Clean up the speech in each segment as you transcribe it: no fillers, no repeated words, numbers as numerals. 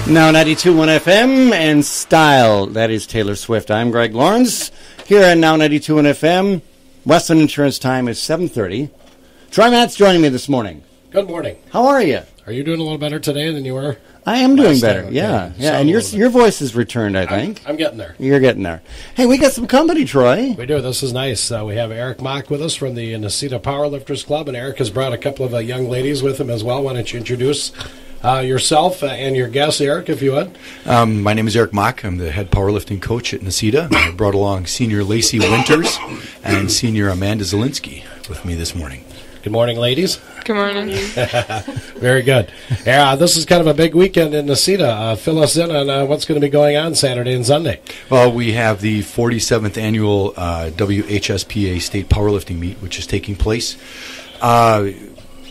Now 92.1 FM and Style. That is Taylor Swift. I'm Greg Lawrence. Here at Now 92.1 FM, Westland Insurance time is 7:30. Troy Matt's joining me this morning. Good morning. How are you? Are you doing a little better today than you were? I am doing better, time? yeah. Okay. Yeah, and your voice has returned, I think. I'm getting there. You're getting there. Hey, we got some company, Troy. We do. This is nice. We have Eric Mock with us from the Necedah Powerlifters Club, and Eric has brought a couple of young ladies with him as well. Why don't you introduce yourself and your guests, Eric, if you would? My name is Eric Mock. I'm the head powerlifting coach at Necedah. I brought along senior Lacey Winters and senior Amanda Zielinski with me this morning. Good morning, ladies. Good morning. Very good. Yeah, this is kind of a big weekend in Necedah. Fill us in on what's going to be going on Saturday and Sunday. Well, we have the 47th annual WHSPA State Powerlifting Meet, which is taking place.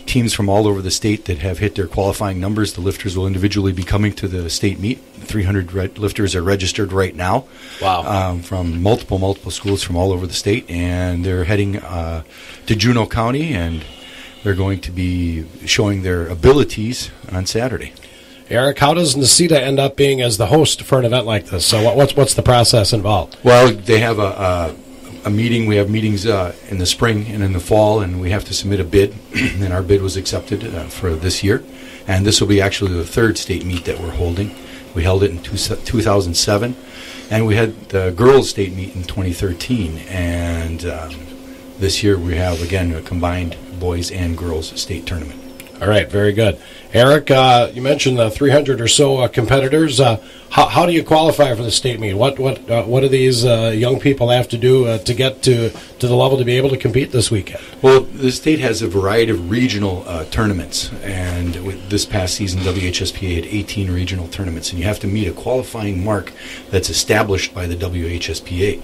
Teams from all over the state that have hit their qualifying numbers, the lifters will individually be coming to the state meet. 300 lifters are registered right now. Wow. From multiple schools from all over the state, and they're heading to Juneau County, and they're going to be showing their abilities on Saturday. Eric, how does Necedah end up being as the host for an event like this? So what's the process involved? Well, they have a meeting. We have meetings in the spring and in the fall, and we have to submit a bid, and our bid was accepted for this year. And this will be actually the third state meet that we're holding. We held it in 2007, and we had the girls' state meet in 2013. And this year we have, again, a combined boys and girls state tournament. All right, very good. Eric, you mentioned 300 or so competitors. How do you qualify for the state meet? What do these young people have to do to get to the level to be able to compete this weekend? Well, the state has a variety of regional tournaments, and with this past season, WHSPA had 18 regional tournaments, and you have to meet a qualifying mark that's established by the WHSPA.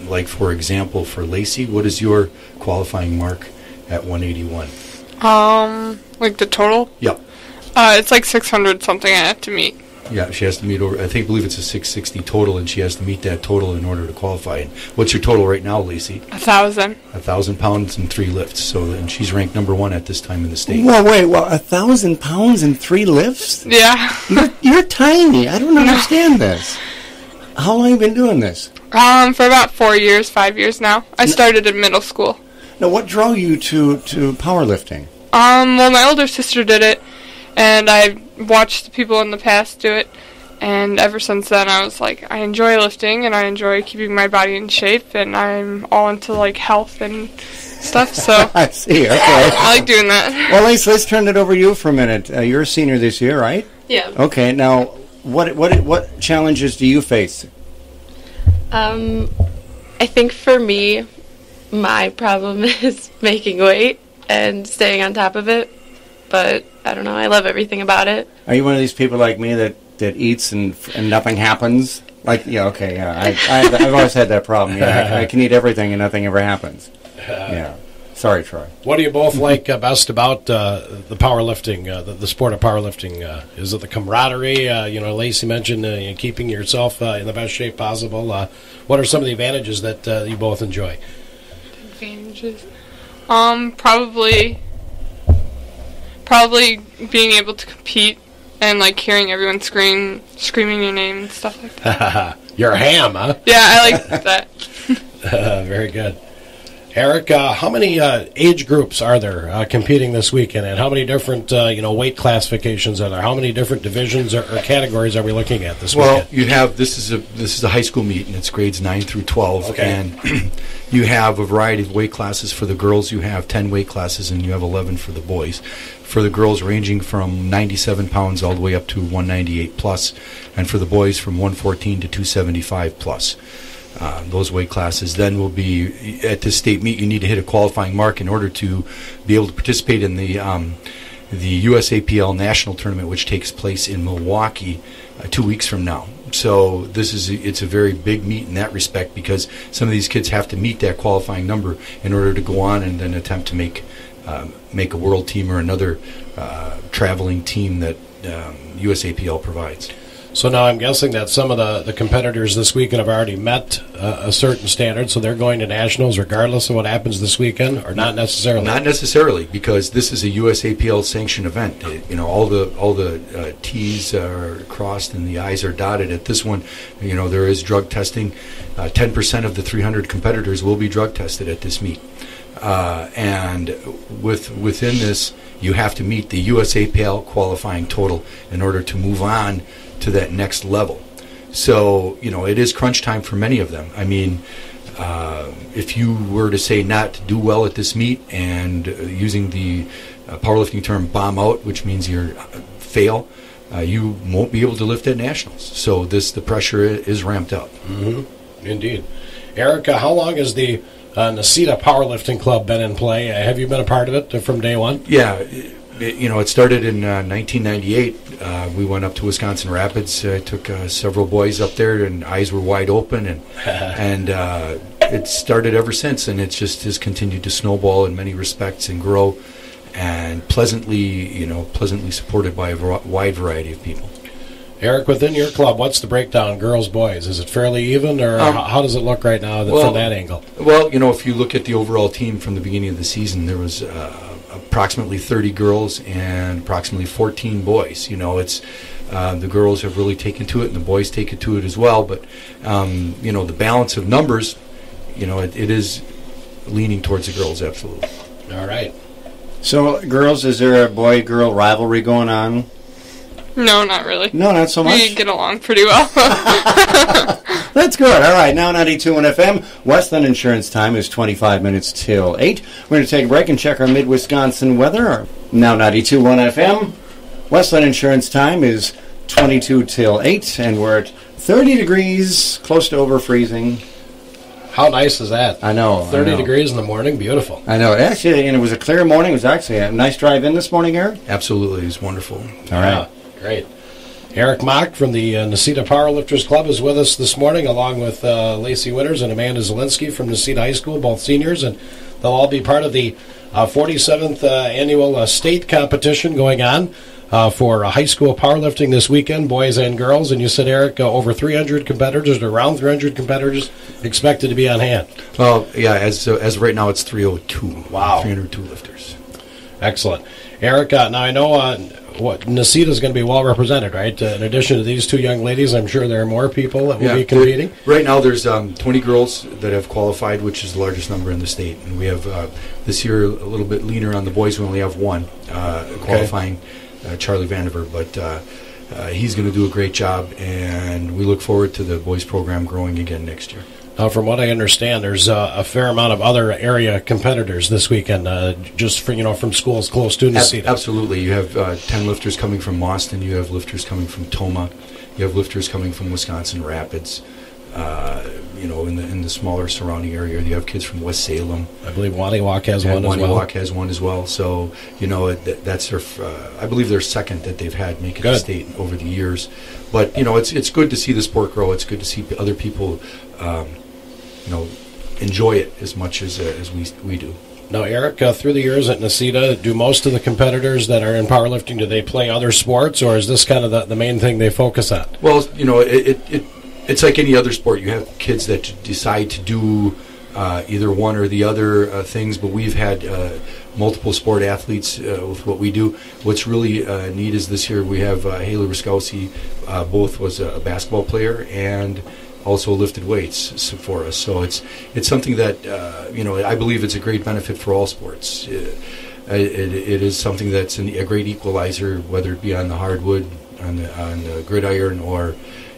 Like, for example, for Lacey, what is your qualifying mark at 181? Like the total? Yep. It's like 600 something I have to meet. Yeah, she has to meet over, believe it's a 660 total, and she has to meet that total in order to qualify. And what's your total right now, Lacey? 1,000. 1,000 pounds and 3 lifts. So, and she's ranked number 1 at this time in the state. Well, wait, 1,000 pounds and 3 lifts? Yeah. You're tiny. I don't understand this. How long have you been doing this? For about 4 years, 5 years now. I started in middle school. Now, what drew you to powerlifting? Well, my older sister did it, and I watched the people in the past do it, and ever since then I was like, I enjoy lifting, and I enjoy keeping my body in shape, and I'm all into, like, health and stuff, so I see, okay. I like doing that. Well, let's turn it over to you for a minute. You're a senior this year, right? Yeah. Okay, now, what challenges do you face? I think for me, my problem is making weight and staying on top of it. But I don't know. I love everything about it. Are you one of these people like me that eats and nothing happens? Like, yeah, okay, yeah. I've always had that problem. Yeah, I can eat everything and nothing ever happens. Yeah. Sorry, Troy. What do you both like best about the powerlifting, the sport of powerlifting? Is it the camaraderie? Lacey mentioned keeping yourself in the best shape possible. What are some of the advantages that you both enjoy? Advantages? Probably being able to compete and, like, hearing everyone screaming your name and stuff like that. You're a ham, huh? Yeah, I like that. Very good. Eric, how many age groups are there competing this weekend, and how many different weight classifications are there? How many different divisions or categories are we looking at this weekend? Well, you have this is a high school meet, and it's grades 9 through 12, okay. And you have a variety of weight classes. For the girls, you have 10 weight classes, and you have 11 for the boys. For the girls, ranging from 97 pounds all the way up to 198 plus, and for the boys, from 114 to 275 plus. Those weight classes then will be at this state meet. You need to hit a qualifying mark in order to be able to participate in the USAPL national tournament, which takes place in Milwaukee 2 weeks from now. So it's a very big meet in that respect, because some of these kids have to meet that qualifying number in order to go on and then attempt to make a world team or another traveling team that USAPL provides. So now I'm guessing that some of the competitors this weekend have already met a certain standard, so they're going to nationals regardless of what happens this weekend, or not necessarily? Not necessarily, because this is a USAPL sanctioned event. All the T's are crossed and the I's are dotted. At this one, there is drug testing. 10% of the 300 competitors will be drug tested at this meet. And within this, you have to meet the USAPL qualifying total in order to move on to that next level. So, it is crunch time for many of them. I mean, if you were to say not to do well at this meet, and using the powerlifting term bomb out, which means you fail, you won't be able to lift at nationals. So the pressure is ramped up. Mm-hmm. Indeed. Erica, how long has the Necedah Powerlifting Club been in play? Have you been a part of it from day one? Yeah. It started in 1998. We went up to Wisconsin Rapids. I took several boys up there, and eyes were wide open, and it started ever since. And it just has continued to snowball in many respects and grow, and pleasantly supported by a wide variety of people. Eric, within your club, what's the breakdown, girls, boys? Is it fairly even, or how does it look right now from that angle? Well, if you look at the overall team from the beginning of the season, there was approximately 30 girls and approximately 14 boys. It's the girls have really taken to it, and the boys take it to it as well. But the balance of numbers, it is leaning towards the girls, absolutely. All right. So, girls, is there a boy-girl rivalry going on? No, not really. No, not so much. We get along pretty well. That's good. All right, now 92.1 FM. Westland Insurance time is 25 minutes till 8. We're going to take a break and check our mid-Wisconsin weather. Now 92.1 FM. Westland Insurance time is 22 till 8, and we're at 30 degrees, close to over freezing. How nice is that? I know. 30 degrees in the morning, beautiful. I know. Actually, and it was a clear morning. It was actually a nice drive in this morning, Eric. Absolutely, it was wonderful. All right. Great. Eric Mock from the Necedah Powerlifters Club is with us this morning, along with Lacey Winters and Amanda Zielinski from Necedah High School, both seniors, and they'll all be part of the 47th annual state competition going on for high school powerlifting this weekend, boys and girls. And you said, Eric, over 300 competitors, or around 300 competitors expected to be on hand. Well, yeah, as of right now, it's 302. Wow. 302 lifters. Excellent. Eric, now I know Necedah is going to be well represented, right? In addition to these two young ladies, I'm sure there are more people that will be competing. Right now, there's 20 girls that have qualified, which is the largest number in the state. And we have this year a little bit leaner on the boys. We only have one qualifying, Charlie Vandiver, but he's going to do a great job, and we look forward to the boys program growing again next year. Now, from what I understand, there's a fair amount of other area competitors this weekend, just from schools close to Necedah. Absolutely. You have 10 lifters coming from Boston. You have lifters coming from Toma. You have lifters coming from Wisconsin Rapids. In the smaller surrounding area, you have kids from West Salem. I believe Waniwak has one as well. Waniwak has one as well. So, that's their, I believe their second that they've had make it to state over the years. But, it's good to see the sport grow. It's good to see other people enjoy it as much as we do. Now, Eric, through the years at Necedah, do most of the competitors that are in powerlifting, do they play other sports, or is this kind of the main thing they focus on? Well, it's like any other sport. You have kids that decide to do either one or the other things, but we've had multiple sport athletes with what we do. What's really neat is this year we have Haley Ruskowski, both was a basketball player and also lifted weights for us. So it's something that I believe it's a great benefit for all sports. It is something that's a great equalizer, whether it be on the hardwood, on the gridiron, or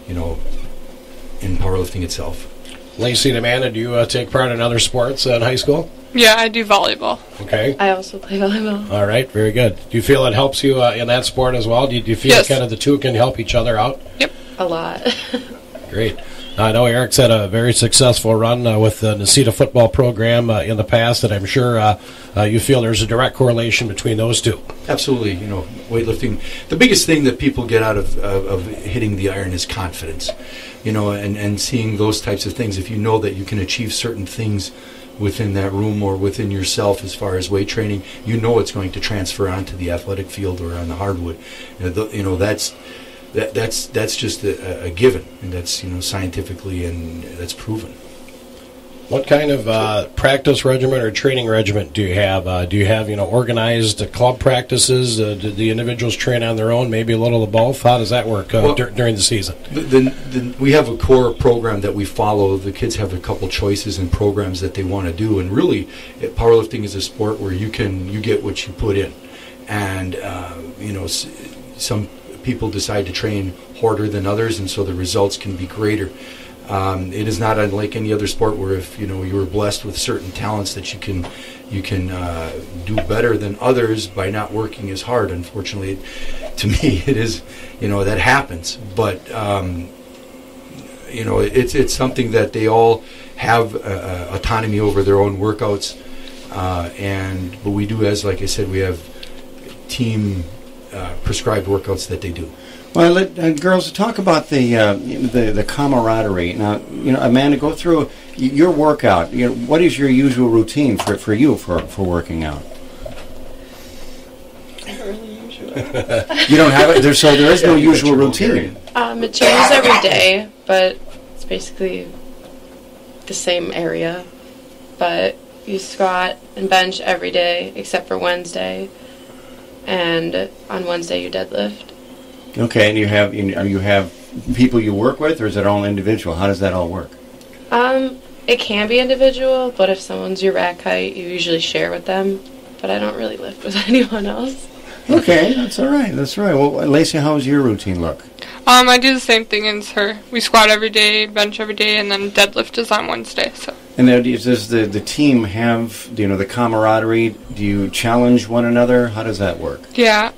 in powerlifting itself. Lacey and Amanda, do you take part in other sports in high school? Yeah, I do volleyball. Okay. I also play volleyball. All right, very good. Do you feel it helps you in that sport as well? Do you feel kind of the two can help each other out? Yep. A lot. Great. I know Eric's had a very successful run with the Necedah football program in the past, and I'm sure you feel there's a direct correlation between those two. Absolutely. Weightlifting, the biggest thing that people get out of hitting the iron is confidence, and seeing those types of things. If you know that you can achieve certain things within that room or within yourself as far as weight training, it's going to transfer onto the athletic field or on the hardwood. that's just a given, and that's scientifically, and that's proven. What kind of practice regimen or training regimen do you have? Do you have organized club practices? Do the individuals train on their own? Maybe a little of both. How does that work during the season? We have a core program that we follow. The kids have a couple choices and programs that they want to do, and really, powerlifting is a sport where you get what you put in, and some people decide to train harder than others, and so the results can be greater. It is not unlike any other sport where if you were blessed with certain talents that you can do better than others by not working as hard. Unfortunately, to me, it is that happens. But it's something that they all have autonomy over their own workouts, but we do, as like I said, we have team prescribed workouts that they do. Well, girls, talk about the camaraderie. Now, Amanda, go through your workout. What is your usual routine for you for working out? Not really usual. You don't have it, so there is no usual routine. It changes every day, but it's basically the same area. But you squat and bench every day except for Wednesday, and on Wednesday you deadlift. Okay, and you have people you work with, or is it all individual? How does that all work? It can be individual, but if someone's your rack height, you usually share with them. But I don't really lift with anyone else. Okay, that's all right. That's all right. Well, Lacey, how does your routine look? I do the same thing as her. We squat every day, bench every day, and then deadlift is on Wednesday. So. And then does the team have the camaraderie? Do you challenge one another? How does that work? Yeah,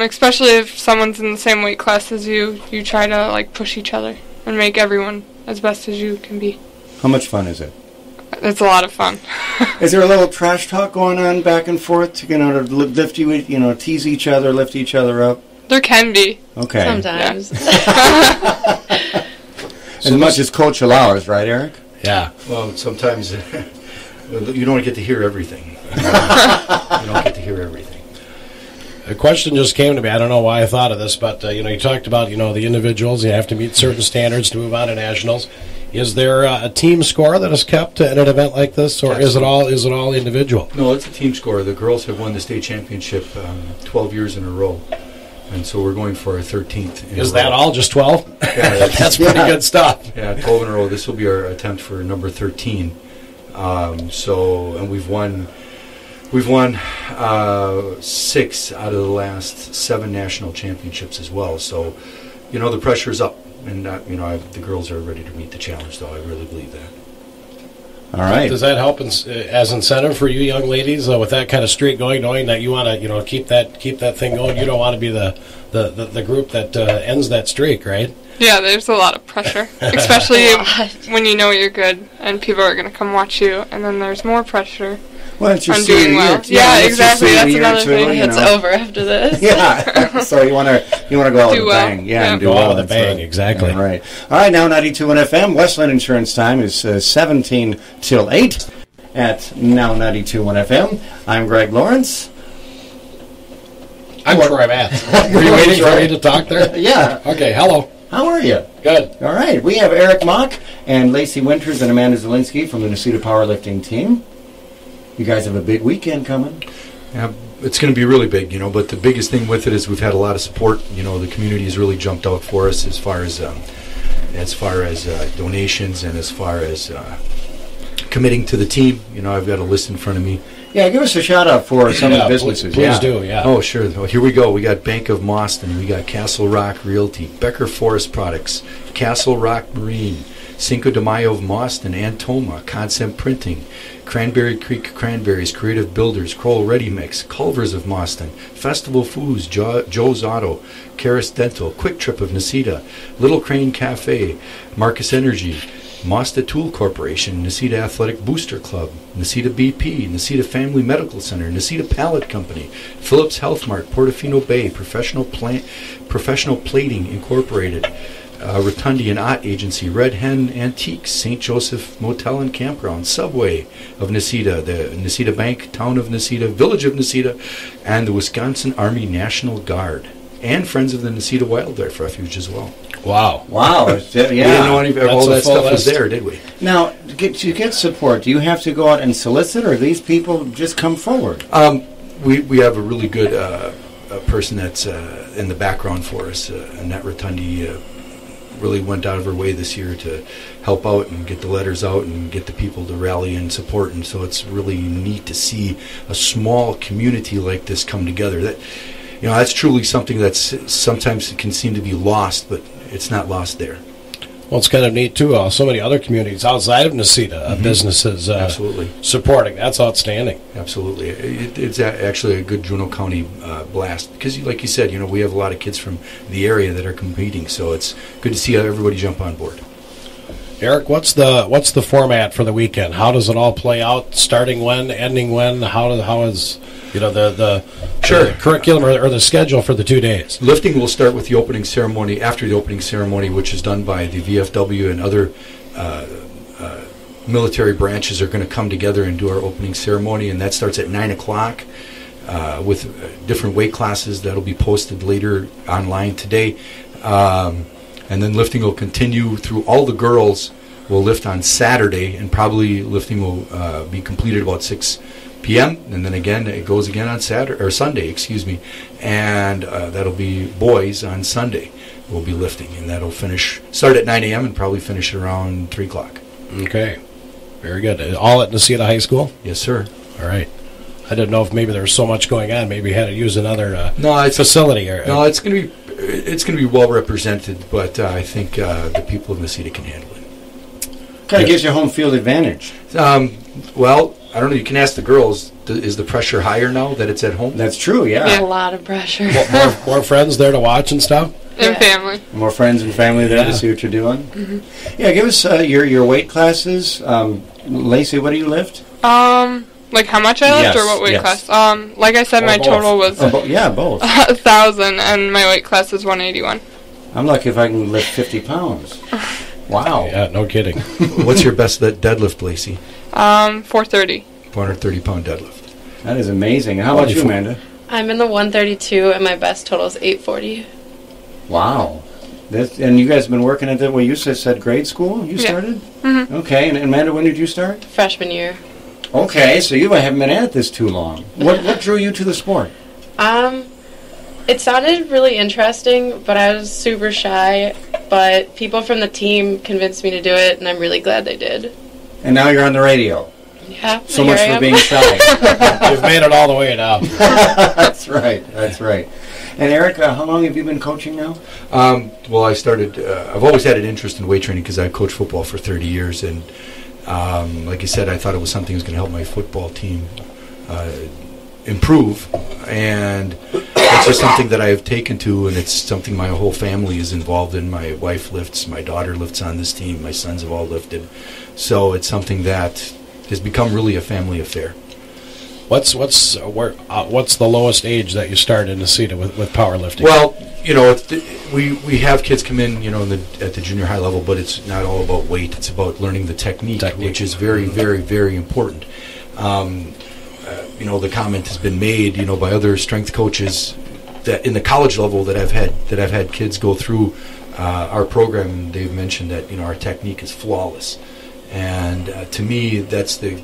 especially if someone's in the same weight class as you, you try to push each other and make everyone as best as you can be. How much fun is it? It's a lot of fun. Is there a little trash talk going on back and forth to lift you, tease each other, lift each other up? There can be. Okay. Sometimes. Yeah. As much as coach allows, right, Eric? Yeah. Well, sometimes you don't get to hear everything. You don't get to hear everything. A question just came to me. I don't know why I thought of this, but you talked about the individuals. You have to meet certain standards to move on to nationals. Is there a team score that is kept at an event like this, or is it all individual? No, it's a team score. The girls have won the state championship 12 years in a row, and so we're going for our 13th. Is that all? Just 12? Yeah, that's pretty good stuff. Yeah, 12 in a row. This will be our attempt for number 13. And we've won 6 out of the last 7 national championships as well. So, the pressure is up. And the girls are ready to meet the challenge, though. I really believe that. All right. Does that help as incentive for you young ladies with that kind of streak going, knowing that you want to keep that thing going? You don't want to be the group that ends that streak, right? Yeah, there's a lot of pressure, especially when you know you're good and people are going to come watch you, and then there's more pressure. Well, it's your on doing well. Yeah, exactly. That's another thing. It's over after this. Yeah. So you want to go out with a bang. Yeah, and do well with a bang. Right. Exactly. All right. All right. Now 92.1 FM. Westland Insurance time is 17 till 8 at now 92.1 FM. I'm Greg Lawrence. I'm Troy Matt. Were you waiting for me to talk there? Yeah. Okay. Hello. How are you? Good. All right. We have Eric Mock and Lacey Winters and Amanda Zielinski from the Necedah Powerlifting team. You guys have a big weekend coming. Yeah, it's going to be really big, but the biggest thing with it is we've had a lot of support. The community has really jumped out for us as far as donations and as far as committing to the team. I've got a list in front of me. Yeah, give us a shout out for some of the businesses. Please do, yeah. Oh, sure. Well, here we go. We got Bank of Mauston. We got Castle Rock Realty, Becker Forest Products, Castle Rock Marine, Cinco de Mayo of Mauston, Antoma, Concept Printing, Cranberry Creek Cranberries, Creative Builders, Kroll Ready Mix, Culvers of Mauston, Festival Foods, Joe's Auto, Karis Dental, Quick Trip of Necedah, Little Crane Cafe, Marcus Energy, Mazda Tool Corporation, Necedah Athletic Booster Club, Necedah BP, Necedah Family Medical Center, Necedah Pallet Company, Phillips Health Mart, Portofino Bay, Professional Plating Incorporated, Rotundi and Ott Agency, Red Hen Antiques, St. Joseph Motel and Campground, Subway of Necedah, the Necedah Bank, Town of Necedah, Village of Necedah, and the Wisconsin Army National Guard. and Friends of the Necedah Wildlife Refuge as well. Wow. Wow. Yeah. We didn't know any of all That's that a full stuff was list. there, did we? Now, to get support, do you have to go out and solicit, or these people just come forward? We have a really good a person that's in the background for us. Annette Rotundi really went out of her way this year to help out and get the letters out and get the people to rally and support. And so it's really neat to see a small community like this come together. That, you know, that's truly something that's sometimes it can seem to be lost, but it's not lost there. Well, it's kind of neat, too. So many other communities outside of Necedah, businesses Absolutely. supporting. That's outstanding. Absolutely. It's actually a good Juneau County blast because, like you said, you know, we have a lot of kids from the area that are competing, so it's good to see everybody jump on board. Eric, what's the format for the weekend? How does it all play out? Starting when, ending when? How is the Sure. the curriculum or the schedule for the 2 days? Lifting will start with the opening ceremony, after the opening ceremony, which is done by the VFW and other military branches are going to come together and do our opening ceremony, and that starts at 9 o'clock with different weight classes that'll be posted later online today. And then lifting will continue through. All the girls will lift on Saturday, and probably lifting will be completed about 6 p.m. And then again, it goes again on Sunday, and that'll be boys on Sunday. Will be lifting, and that'll start at 9 a.m. and probably finish around 3 o'clock. Okay, very good. All at Necedah High School? Yes, sir. All right. I didn't know if maybe there was so much going on. Maybe you had to use another it's facility. No, it's going to be well represented, but I think the people of Necedah can handle it. Kind of gives you home field advantage. Well, I don't know. You can ask the girls. Is the pressure higher now that it's at home? That's true, yeah. A lot of pressure. More friends there to watch and stuff? And family. More friends and family there Yeah. to see what you're doing. Yeah, give us your weight classes. Lacey, what do you lift? Like how much I lift Yes, or what weight yes. class? Like I said, Or my both. total was Yeah, both. 1,000, and my weight class is 181. I'm lucky if I can lift 50 pounds. Wow. Yeah, no kidding. What's your best deadlift, Lacey? 430. 430-pound deadlift. That is amazing. How about you, Amanda? I'm in the 132, and my best total is 840. Wow. And you guys have been working at that, well, you said grade school you Yeah. started? Mm-hmm. Okay, and Amanda, when did you start? Freshman year. Okay, so you haven't been at this too long. What drew you to the sport? It sounded really interesting, but I was super shy. But people from the team convinced me to do it, and I'm really glad they did. And now you're on the radio. Yeah, So here much I for am. being shy. You've made it all the way now. That's right. And Eric, how long have you been coaching now? Well, I started. I've always had an interest in weight training because I coached football for 30 years, and like I said, I thought it was something that was going to help my football team improve, and it's just something that I have taken to, and it's something my whole family is involved in. My wife lifts, my daughter lifts on this team, my sons have all lifted, so it's something that has become really a family affair. What's the lowest age that you start in Necedah with powerlifting? Well, you know, we have kids come in, you know, at the junior high level, but it's not all about weight. It's about learning the technique. Which is very, very, very important. You know, the comment has been made, you know, by other strength coaches that in the college level that I've had kids go through our program, and they've mentioned that, you know, our technique is flawless, and to me, that's the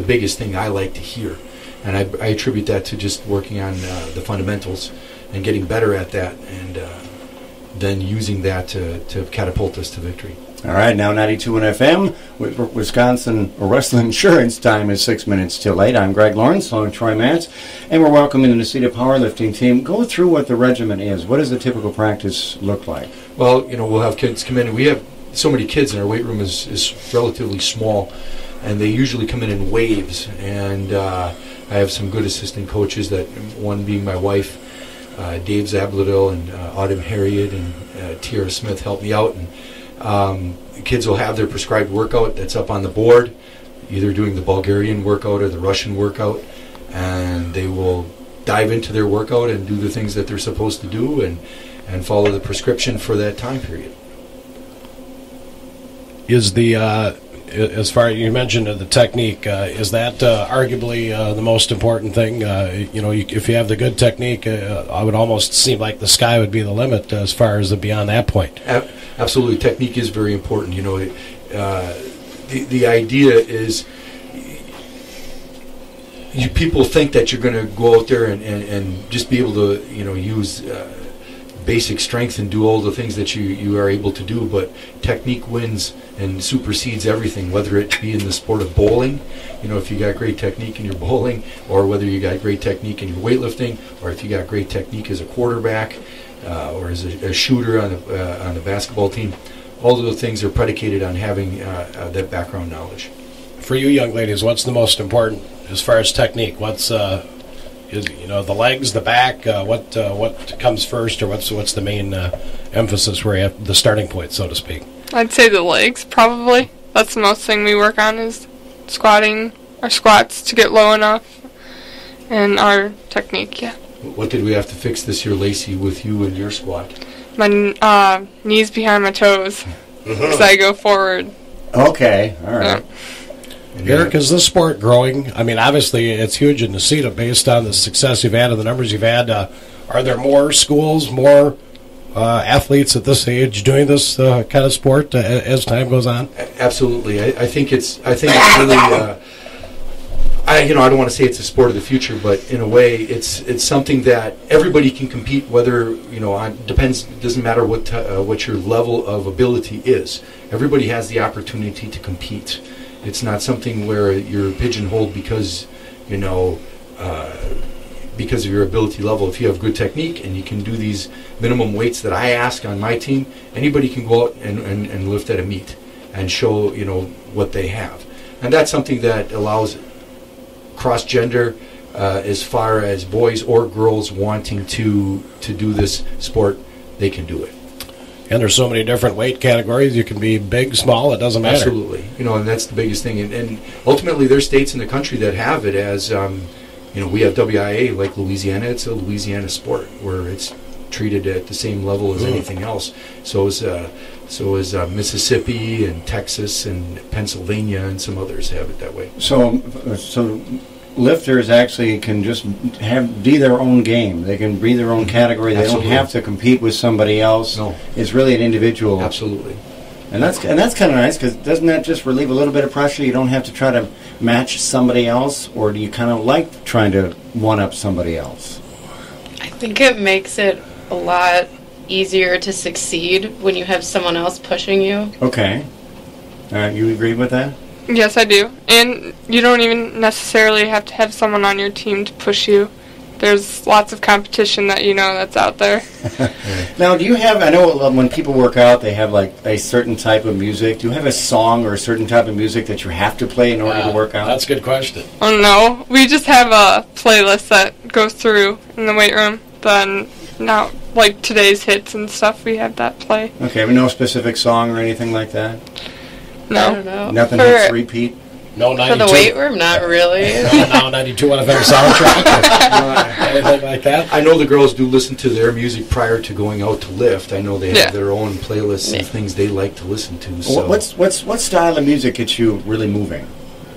biggest thing I like to hear. And I attribute that to just working on the fundamentals and getting better at that, and then using that to catapult us to victory. All right, now 92.1 FM, with Wisconsin Wrestling Insurance. Time is 6 minutes till 8. I'm Greg Lawrence, along with Troy Matz, and we're welcoming the Necedah powerlifting team. Go through what the regimen is. What does the typical practice look like? Well, you know, we'll have kids come in, and we have so many kids, and our weight room is relatively small, and they usually come in waves, and I have some good assistant coaches, that one being my wife, Dave Zabladil, and Autumn Harriet, and Tiara Smith help me out, and kids will have their prescribed workout that's up on the board, either doing the Bulgarian workout or the Russian workout, and they will dive into their workout and do the things that they're supposed to do, and follow the prescription for that time period. Is as far you mentioned the technique, is that arguably the most important thing? If you have the good technique, I would almost seem like the sky would be the limit as far as beyond that point. Absolutely, technique is very important. The idea is people think that you're going to go out there and just be able to use basic strength and do all the things that you are able to do, but technique wins and supersedes everything, whether it be in the sport of bowling, if you got great technique in your bowling, or whether you got great technique in your weightlifting, or if you got great technique as a quarterback or as a shooter on the basketball team. All of those things are predicated on having that background knowledge. For you young ladies, what's the most important as far as technique? What's the legs, the back? What comes first, or what's the main emphasis where you have the starting point, so to speak? I'd say the legs, probably. That's the most thing we work on is squatting, our squats to get low enough, and our technique, yeah. What did we have to fix this year, Lacey, with you and your squat? My knees behind my toes, because I go forward. Okay, all right. Eric, is this sport growing? I mean, obviously, it's huge in Necedah based on the success you've had and the numbers you've had. Are there more schools, more athletes at this age doing this kind of sport as time goes on? Absolutely. I think it's really. I don't want to say it's a sport of the future, but in a way, it's something that everybody can compete. Whether depends. Doesn't matter what your level of ability is. Everybody has the opportunity to compete. It's not something where you're pigeonholed because because of your ability level. If you have good technique and you can do these minimum weights that I ask on my team, anybody can go out and lift at a meet and show what they have, and that's something that allows cross-gender as far as boys or girls wanting to do this sport, they can do it. And there's so many different weight categories. You can be big, small, it doesn't matter. Absolutely. And that's the biggest thing. And ultimately, there's states in the country that have it as, we have WIA, like Louisiana. It's a Louisiana sport where it's treated at the same level as anything else. So is Mississippi and Texas and Pennsylvania and some others have it that way. So lifters actually can just be their own game. They can be their own category. They Absolutely. don't have to compete with somebody else. No. It's really an individual. Absolutely. And that's kind of nice, because doesn't that just relieve a little bit of pressure? You don't have to try to match somebody else, or do you kind of like trying to one-up somebody else? I think it makes it a lot easier to succeed when you have someone else pushing you. Okay. All right, you agree with that? Yes, I do. And you don't even necessarily have to have someone on your team to push you. There's lots of competition that's out there. Now, do you have, I know when people work out, they have like a certain type of music. Do you have a song or a certain type of music that you have to play in order to work out? That's a good question. Oh, no. We just have a playlist that goes through in the weight room. Then, now, like today's hits and stuff, we have that play. Okay, but no specific song or anything like that? No. I don't know. Nothing For- hits repeat? No 92. For the weight room, not really. No 92 on FM soundtrack. Anything like that? I know the girls do listen to their music prior to going out to lift. I know they have their own playlists and things they like to listen to. So. What style of music gets you really moving?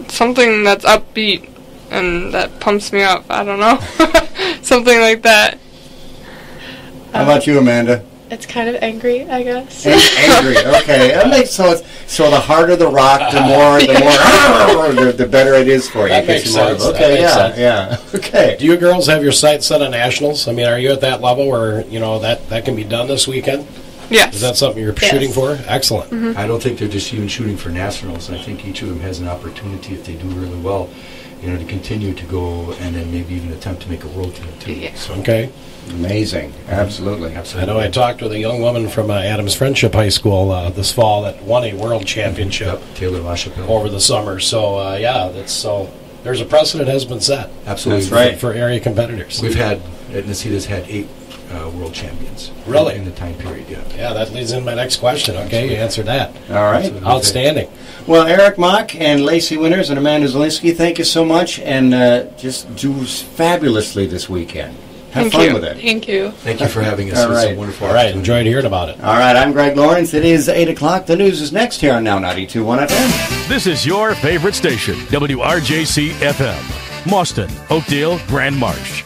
Something that's upbeat and that pumps me up. I don't know. Something like that. How about you, Amanda? It's kind of angry, I guess. Angry. Okay, that makes sense. So the harder the rock, the more the better it is for you. That It gets makes you more- sense. Okay, That makes yeah. Okay. Do you girls have your sights set on nationals? I mean, are you at that level where that can be done this weekend? Yes. Is that something you're Yes. shooting for? Excellent. Mm-hmm. I don't think they're just even shooting for nationals. I think each of them has an opportunity, if they do really well, to continue to go and then maybe even attempt to make a world team too. Yeah. So, Okay. Amazing. Absolutely. I know I talked with a young woman from Adams Friendship High School this fall that won a world championship Yep, Taylor LaChapelle. over the summer. So, there's a precedent has been set Absolutely. That's right. for area competitors. We've had, at Neceda's had 8 world champions. Really? In the time period, yeah. Yeah, that leads into my next question. Okay, you answered that. All right. Outstanding. Well, Eric Mock and Lacey Winters and Amanda Zielinski, thank you so much, and just do fabulously this weekend. Have Thank fun you. with it. Thank you. Thank you for having us. All It's right. a wonderful All right, opportunity. enjoyed hearing about it. All right, I'm Greg Lawrence. It is 8 o'clock. The news is next here on Now 92.1 FM. This is your favorite station, WRJC FM. Mauston, Oakdale, Grand Marsh.